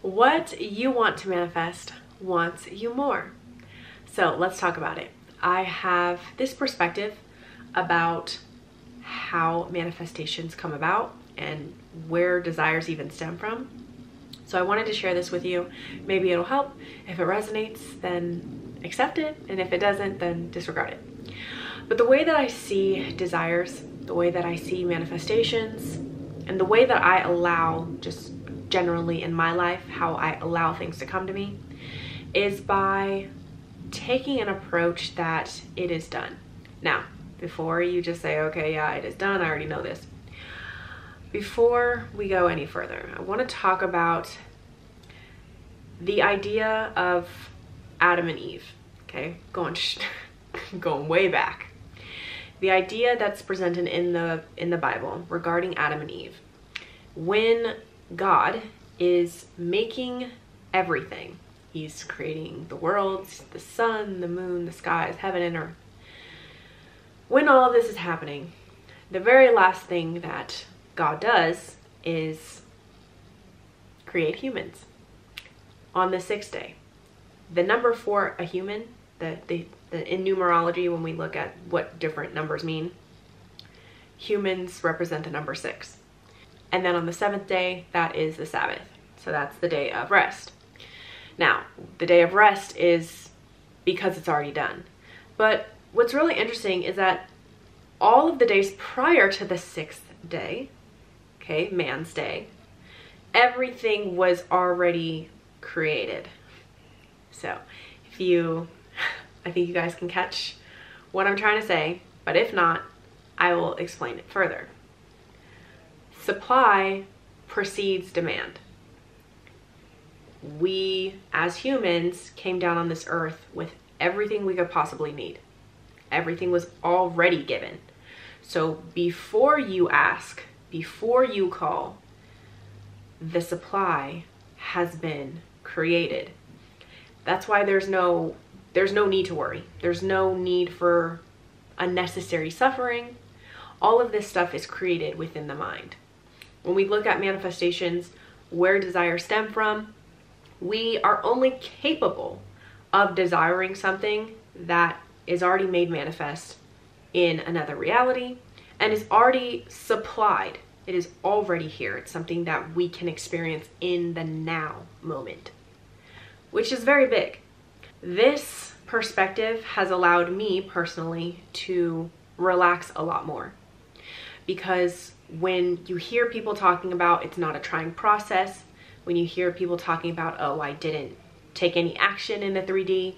What you want to manifest wants you more. So let's talk about it. I have this perspective about how manifestations come about and where desires even stem from. So I wanted to share this with you. Maybe it'll help. If it resonates, then accept it. And if it doesn't, then disregard it. But the way that I see desires, the way that I see manifestations, and the way that I allow, just generally in my life, how I allow things to come to me, is by taking an approach that it is done. Now, before you just say, okay, yeah, it is done, I already know this. Before we go any further, I want to talk about the idea of Adam and Eve, okay? Going way back. The idea that's presented in the Bible regarding Adam and Eve. When God is making everything, he's creating the worlds, the sun, the moon, the skies, heaven and earth. When all of this is happening, the very last thing that God does is create humans on the sixth day. The number for a human, in numerology, when we look at what different numbers mean, humans represent the number 6. And then on the 7th day, that is the Sabbath. So that's the day of rest. Now, the day of rest is because it's already done. But what's really interesting is that all of the days prior to the 6th day, okay, man's day, everything was already created. So I think you guys can catch what I'm trying to say, but if not, I will explain it further. Supply precedes demand. We, as humans, came down on this earth with everything we could possibly need. Everything was already given. So before you ask, before you call, the supply has been created. That's why there's no need to worry. There's no need for unnecessary suffering. All of this stuff is created within the mind. When we look at manifestations, where desires stem from, we are only capable of desiring something that is already made manifest in another reality and is already supplied. It is already here. It's something that we can experience in the now moment, which is very big. This perspective has allowed me personally to relax a lot more, because when you hear people talking about it's not a trying process, when you hear people talking about, oh, I didn't take any action in the 3D,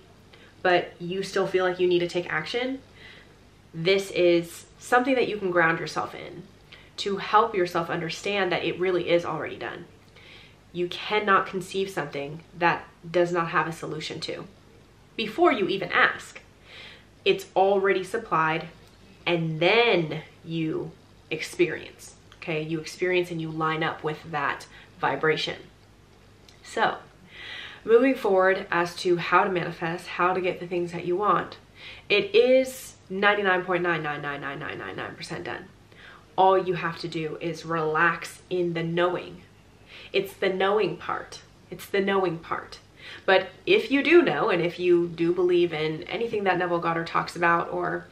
but you still feel like you need to take action, this is something that you can ground yourself in to help yourself understand that it really is already done. You cannot conceive something that does not have a solution to before you even ask. It's already supplied, and then you experience, okay? You experience and you line up with that vibration. So, moving forward as to how to manifest, how to get the things that you want, it is 99.9999999% done. All you have to do is relax in the knowing. It's the knowing part. It's the knowing part. But if you do know, and if you do believe in anything that Neville Goddard talks about, or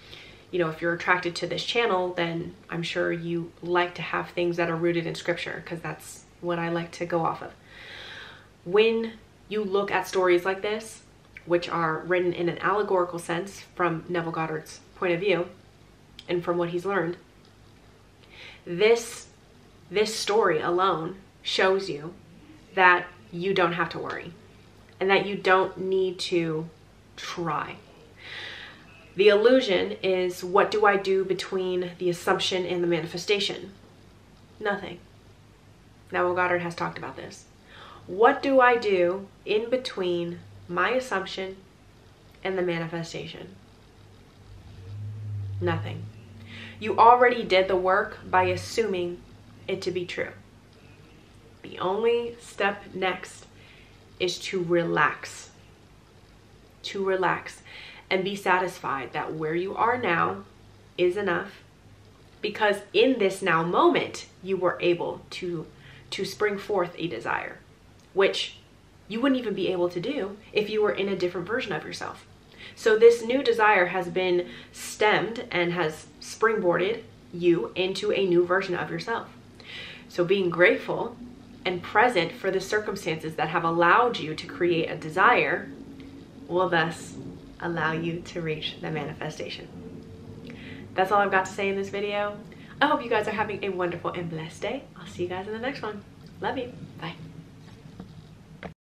if you're attracted to this channel, then I'm sure you like to have things that are rooted in scripture, because that's what I like to go off of. When you look at stories like this, which are written in an allegorical sense from Neville Goddard's point of view and from what he's learned, this story alone shows you that you don't have to worry and that you don't need to try. The illusion is, what do I do between the assumption and the manifestation? Nothing. Neville Goddard has talked about this. What do I do in between my assumption and the manifestation? Nothing. You already did the work by assuming it to be true. The only step next is to relax. To relax and be satisfied that where you are now is enough, because in this now moment you were able to spring forth a desire, which you wouldn't even be able to do if you were in a different version of yourself. So this new desire has been stemmed and has springboarded you into a new version of yourself. So being grateful and present for the circumstances that have allowed you to create a desire will thus allow you to reach the manifestation. That's all I've got to say in this video. I hope you guys are having a wonderful and blessed day. I'll see you guys in the next one. Love you.